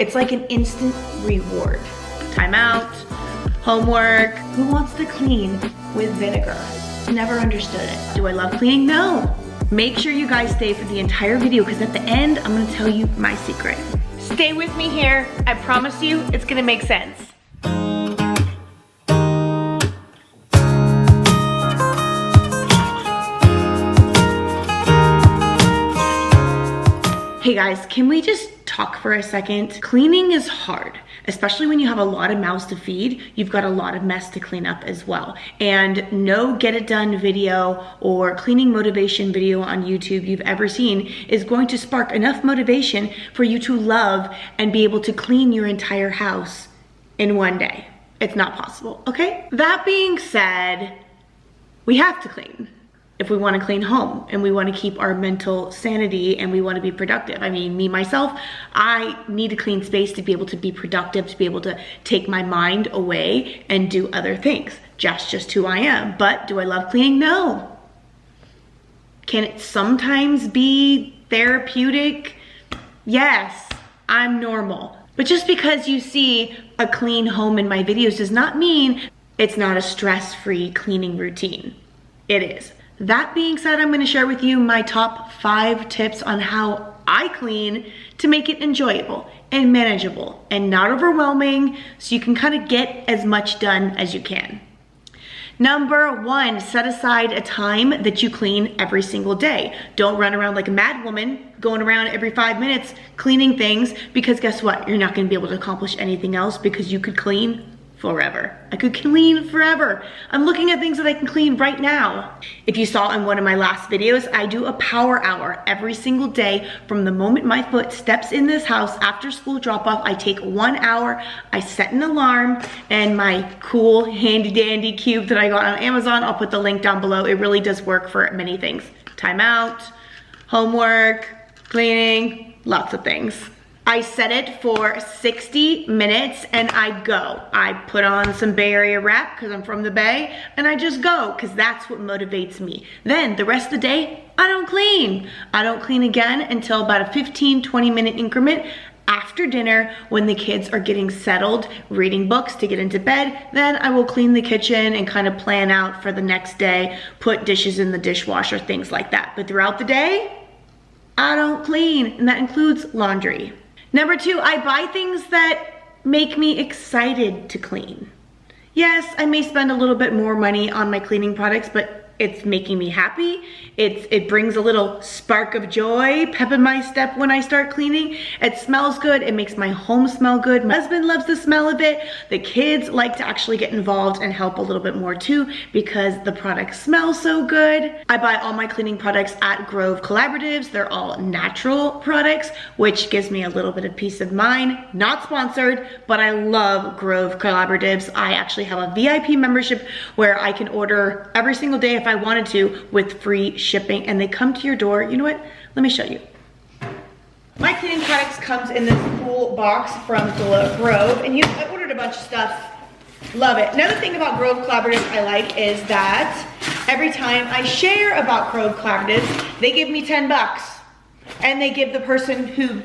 It's like an instant reward. Time out, homework. Who wants to clean with vinegar? Never understood it. Do I love cleaning? No. Make sure you guys stay for the entire video because at the end, I'm gonna tell you my secret. Stay with me here. I promise you, it's gonna make sense. Hey guys, can we just talk for a second? Cleaning is hard, especially when you have a lot of mouths to feed. You've got a lot of mess to clean up as well. And no get it done video or cleaning motivation video on YouTube you've ever seen is going to spark enough motivation for you to love and be able to clean your entire house in one day. It's not possible, okay? That being said, we have to clean. If we want to clean home and we want to keep our mental sanity and we want to be productive. I mean, me, myself, I need a clean space to be able to be productive, to be able to take my mind away and do other things. Just who I am. But do I love cleaning? No. Can it sometimes be therapeutic? Yes, I'm normal. But just because you see a clean home in my videos does not mean it's not a stress-free cleaning routine. It is. That being said, I'm gonna share with you my top 5 tips on how I clean to make it enjoyable and manageable and not overwhelming so you can kind of get as much done as you can. Number 1, set aside a time that you clean every single day. Don't run around like a mad woman, going around every 5 minutes cleaning things, because guess what? You're not gonna be able to accomplish anything else because you could clean forever. I could clean forever. I'm looking at things that I can clean right now. If you saw in one of my last videos, I do a power hour every single day from the moment my foot steps in this house after school drop off. I take 1 hour, I set an alarm, and my cool handy dandy cube that I got on Amazon, I'll put the link down below. It really does work for many things. Time out, homework, cleaning, lots of things. I set it for 60 minutes and I go. I put on some Bay Area rap because I'm from the Bay and I just go because that's what motivates me. Then the rest of the day, I don't clean. I don't clean again until about a 15-20 minute increment after dinner when the kids are getting settled, reading books to get into bed. Then I will clean the kitchen and kind of plan out for the next day, put dishes in the dishwasher, things like that. But throughout the day, I don't clean, and that includes laundry. Number 2, I buy things that make me excited to clean. Yes, I may spend a little bit more money on my cleaning products, but it's making me happy. It brings a little spark of joy, pep in my step when I start cleaning. It smells good, it makes my home smell good. My husband loves the smell of it. The kids like to actually get involved and help a little bit more too because the products smell so good. I buy all my cleaning products at Grove Collaboratives. They're all natural products, which gives me a little bit of peace of mind. Not sponsored, but I love Grove Collaboratives. I actually have a VIP membership where I can order every single day if I wanted to with free shipping, and they come to your door. You know what? Let me show you. My cleaning products comes in this cool box from Grove, and I ordered a bunch of stuff. Love it. Another thing about Grove Collaboratives I like is that every time I share about Grove Collaboratives, they give me 10 bucks, and they give the person who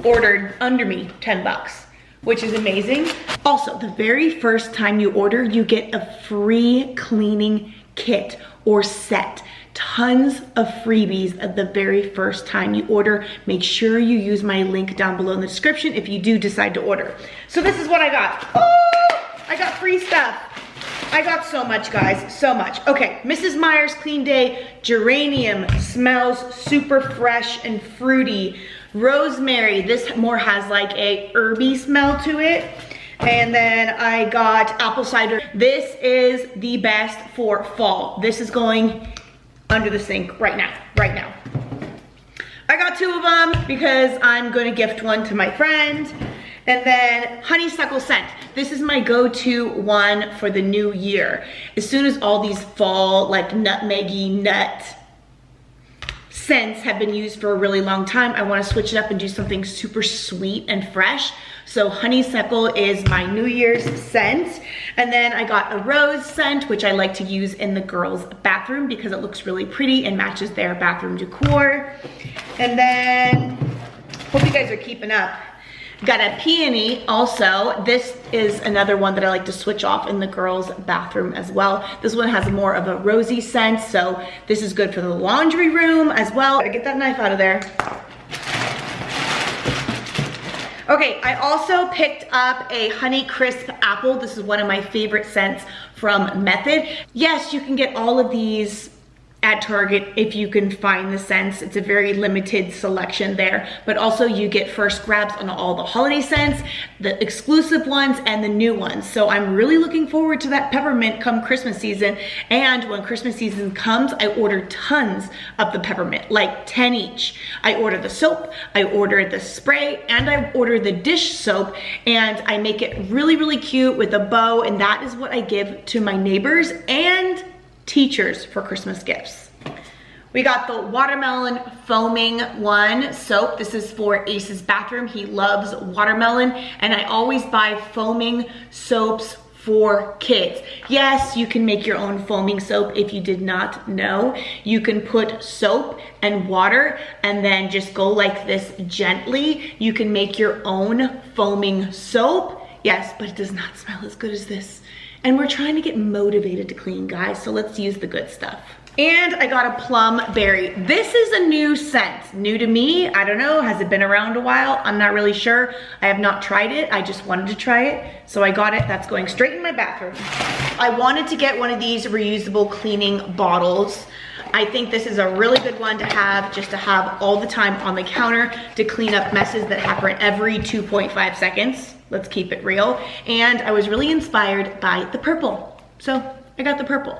ordered under me 10 bucks, which is amazing. Also, the very first time you order, you get a free cleaning kit or set. Tons of freebies at the very first time you order. Make sure you use my link down below in the description if you do decide to order. So this is what I got. Oh, I got free stuff. I got so much, guys, so much. Okay, Mrs. Meyer's Clean Day Geranium smells super fresh and fruity. Rosemary, this more has like a herby smell to it. And then I got apple cider. This is the best for fall. This is going under the sink right now, I got 2 of them because I'm gonna gift one to my friend. And then honeysuckle scent. This is my go-to one for the new year. As soon as all these fall, like nutmeggy nut scents have been used for a really long time, I wanna switch it up and do something super sweet and fresh. So honeysuckle is my New Year's scent. And then I got a rose scent, which I like to use in the girls' bathroom because it looks really pretty and matches their bathroom decor. And then, hope you guys are keeping up. Got a peony also. This is another one that I like to switch off in the girls' bathroom as well. This one has more of a rosy scent, so this is good for the laundry room as well. Gotta get that knife out of there. Okay, I also picked up a Honey Crisp Apple. This is one of my favorite scents from Method. Yes, you can get all of these at Target if you can find the scents. It's a very limited selection there, but also you get first grabs on all the holiday scents, the exclusive ones, and the new ones. So I'm really looking forward to that peppermint come Christmas season. And when Christmas season comes, I order tons of the peppermint, like 10 each. I order the soap, I order the spray, and I order the dish soap, and I make it really, really cute with a bow, and that is what I give to my neighbors and teachers for Christmas gifts. We got the watermelon foaming one soap. This is for Ace's bathroom. He loves watermelon, and I always buy foaming soaps for kids. Yes, you can make your own foaming soap if you did not know. You can put soap and water and then just go like this gently. You can make your own foaming soap. Yes, but it does not smell as good as this. And we're trying to get motivated to clean, guys, so let's use the good stuff. And I got a plum berry. This is a new scent, new to me. I don't know, has it been around a while? I'm not really sure. I have not tried it. I just wanted to try it, so I got it. That's going straight in my bathroom. I wanted to get one of these reusable cleaning bottles. I think this is a really good one to have, just to have all the time on the counter to clean up messes that happen every 2.5 seconds. Let's keep it real. And I was really inspired by the purple, so I got the purple.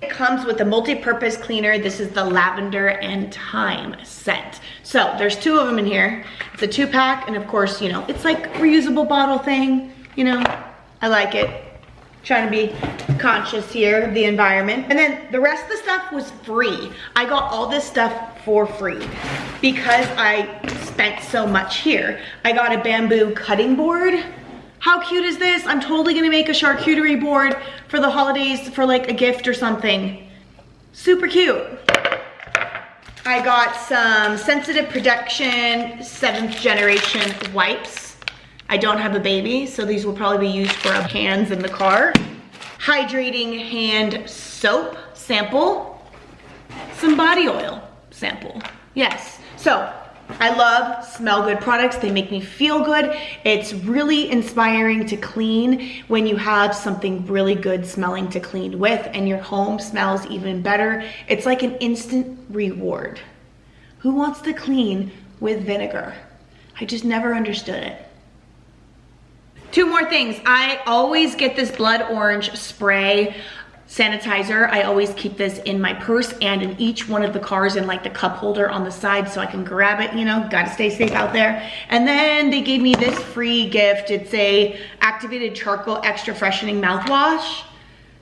It comes with a multi-purpose cleaner. This is the lavender and thyme scent. So there's two of them in here. It's a 2-pack, and of course, you know, it's like reusable bottle thing. You know, I like it. Trying to be conscious here of the environment. And then the rest of the stuff was free. I got all this stuff for free because I spent so much here. I got a bamboo cutting board. How cute is this? I'm totally gonna make a charcuterie board for the holidays for like a gift or something. Super cute. I got some sensitive protection 7th generation wipes. I don't have a baby, so these will probably be used for hands in the car. Hydrating hand soap sample. Some body oil sample. Yes, so I love smell good products. They make me feel good. It's really inspiring to clean when you have something really good smelling to clean with, and your home smells even better. It's like an instant reward. Who wants to clean with vinegar? I just never understood it. Two more things. I always get this blood orange spray sanitizer. I always keep this in my purse and in each one of the cars in like the cup holder on the side so I can grab it, you know, gotta stay safe out there. And then they gave me this free gift. It's a activated charcoal extra freshening mouthwash.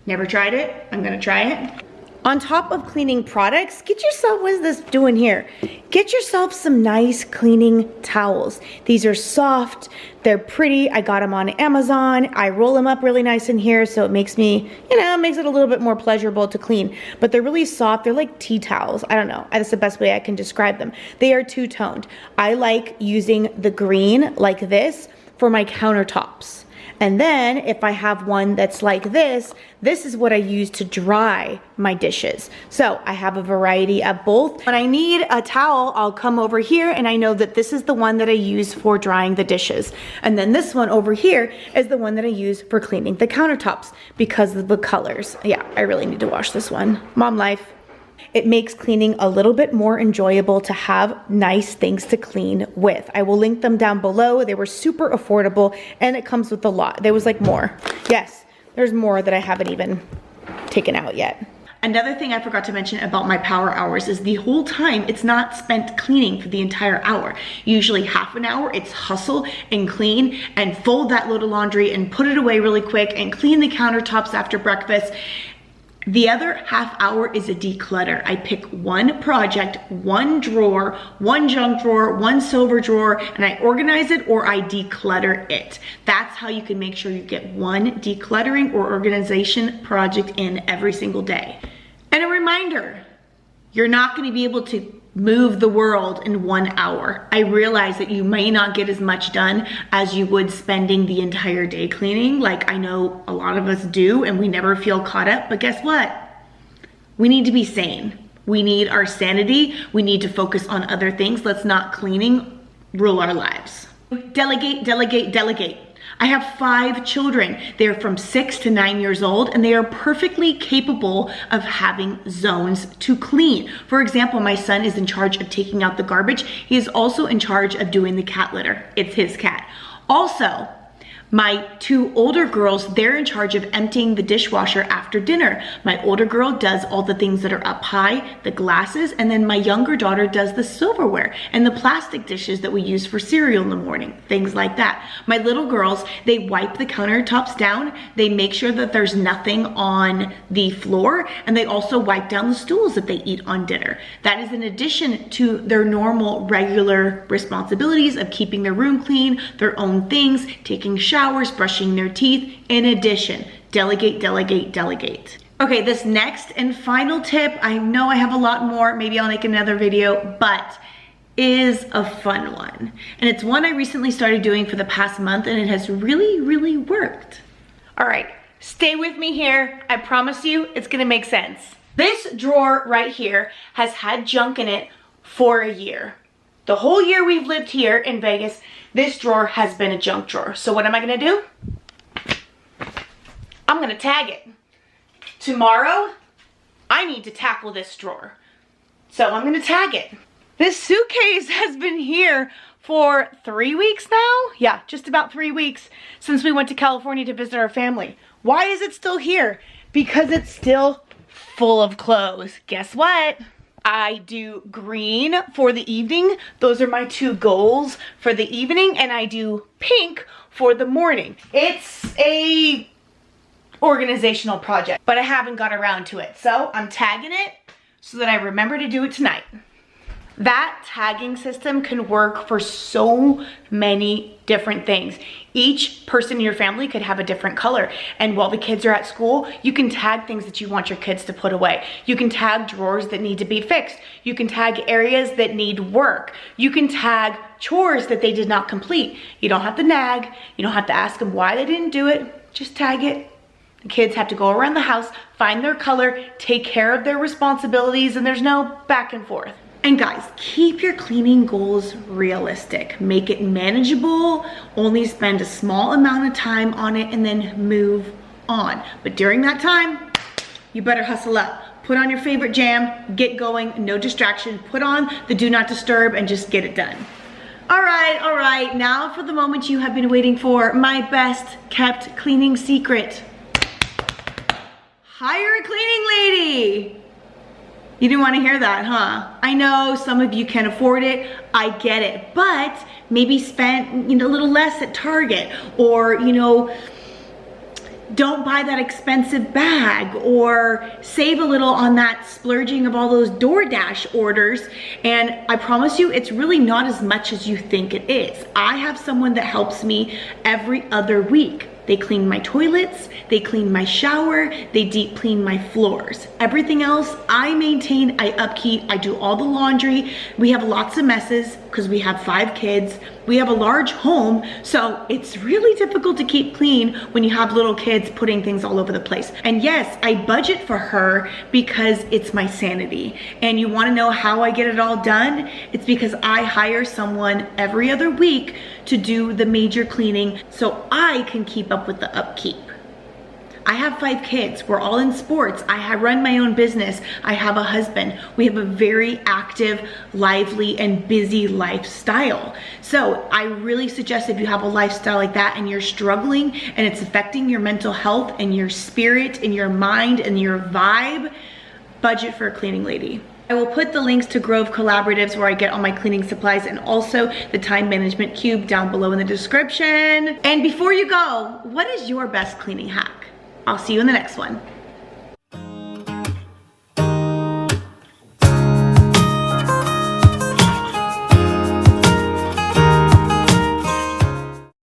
Never tried it. I'm gonna try it. On top of cleaning products, get yourself, what is this doing here? Get yourself some nice cleaning towels. These are soft, they're pretty. I got them on Amazon. I roll them up really nice in here so it makes me, you know, makes it a little bit more pleasurable to clean. But they're really soft, they're like tea towels. I don't know, that's the best way I can describe them. They are two-toned. I like using the green like this for my countertops. And then if I have one that's like this is what I use to dry my dishes. So I have a variety of both. When I need a towel, I'll come over here and I know that this is the one that I use for drying the dishes. And then this one over here is the one that I use for cleaning the countertops because of the colors. Yeah, I really need to wash this one. Mom life. It makes cleaning a little bit more enjoyable to have nice things to clean with. I will link them down below. They were super affordable and it comes with a lot. There was like more. Yes, there's more that I haven't even taken out yet. Another thing I forgot to mention about my power hours is the whole time it's not spent cleaning for the entire hour. Usually half an hour, it's hustle and clean and fold that load of laundry and put it away really quick and clean the countertops after breakfast. The other half hour is a declutter. I pick one project, one drawer, one junk drawer, one silver drawer, and I organize it or I declutter it. That's how you can make sure you get one decluttering or organization project in every single day. And a reminder, you're not going to be able to move the world in 1 hour. I realize that you may not get as much done as you would spending the entire day cleaning, like I know a lot of us do, and we never feel caught up, but guess what? We need to be sane. We need our sanity. We need to focus on other things. Let's not cleaning rule our lives. Delegate, delegate, delegate. I have 5 children. They're from 6 to 9 years old, and they are perfectly capable of having zones to clean. For example, my son is in charge of taking out the garbage. He is also in charge of doing the cat litter. It's his cat. Also, my 2 older girls, they're in charge of emptying the dishwasher after dinner. My older girl does all the things that are up high, the glasses, and then my younger daughter does the silverware and the plastic dishes that we use for cereal in the morning, things like that. My little girls, they wipe the countertops down, they make sure that there's nothing on the floor, and they also wipe down the stools that they eat on dinner. That is in addition to their normal, regular responsibilities of keeping their room clean, their own things, taking showers, brushing their teeth. In addition, delegate, delegate, delegate. Okay, this next and final tip, I know I have a lot more, maybe I'll make another video, but is a fun one. And it's one I recently started doing for the past month, and it has really, really worked. All right, stay with me here. I promise you it's gonna make sense. This drawer right here has had junk in it for a year. The whole year we've lived here in Vegas, this drawer has been a junk drawer. So what am I gonna do? I'm gonna tag it. Tomorrow, I need to tackle this drawer. So I'm gonna tag it. This suitcase has been here for 3 weeks now? Yeah, just about 3 weeks since we went to California to visit our family. Why is it still here? Because it's still full of clothes. Guess what? I do green for the evening. Those are my 2 goals for the evening, and I do pink for the morning. It's a organizational project, but I haven't got around to it. So I'm tagging it so that I remember to do it tonight. That tagging system can work for so many different things. Each person in your family could have a different color. And while the kids are at school, you can tag things that you want your kids to put away. You can tag drawers that need to be fixed. You can tag areas that need work. You can tag chores that they did not complete. You don't have to nag. You don't have to ask them why they didn't do it. Just tag it. The kids have to go around the house, find their color, take care of their responsibilities, and there's no back and forth. And guys, keep your cleaning goals realistic. Make it manageable, only spend a small amount of time on it, and then move on. But during that time, you better hustle up. Put on your favorite jam, get going, no distraction, put on the do not disturb, and just get it done. All right, now for the moment you have been waiting for, my best kept cleaning secret. Hire a cleaning lady. You didn't want to hear that, huh? I know some of you can afford it, I get it, but maybe spend a little less at Target, or don't buy that expensive bag, or save a little on that splurging of all those DoorDash orders. And I promise you, it's really not as much as you think it is. I have someone that helps me every other week. They clean my toilets, they clean my shower, they deep clean my floors. Everything else I maintain, I upkeep, I do all the laundry. We have lots of messes because we have 5 kids. We have a large home, so it's really difficult to keep clean when you have little kids putting things all over the place. And yes, I budget for her because it's my sanity. And you wanna know how I get it all done? It's because I hire someone every other week to do the major cleaning so I can keep up with the upkeep. I have 5 kids, we're all in sports, I run my own business, I have a husband. We have a very active, lively, and busy lifestyle. So I really suggest if you have a lifestyle like that and you're struggling and it's affecting your mental health and your spirit and your mind and your vibe, budget for a cleaning lady. I will put the links to Grove Collaboratives where I get all my cleaning supplies and also the time management cube down below in the description. And before you go, what is your best cleaning hack? I'll see you in the next one.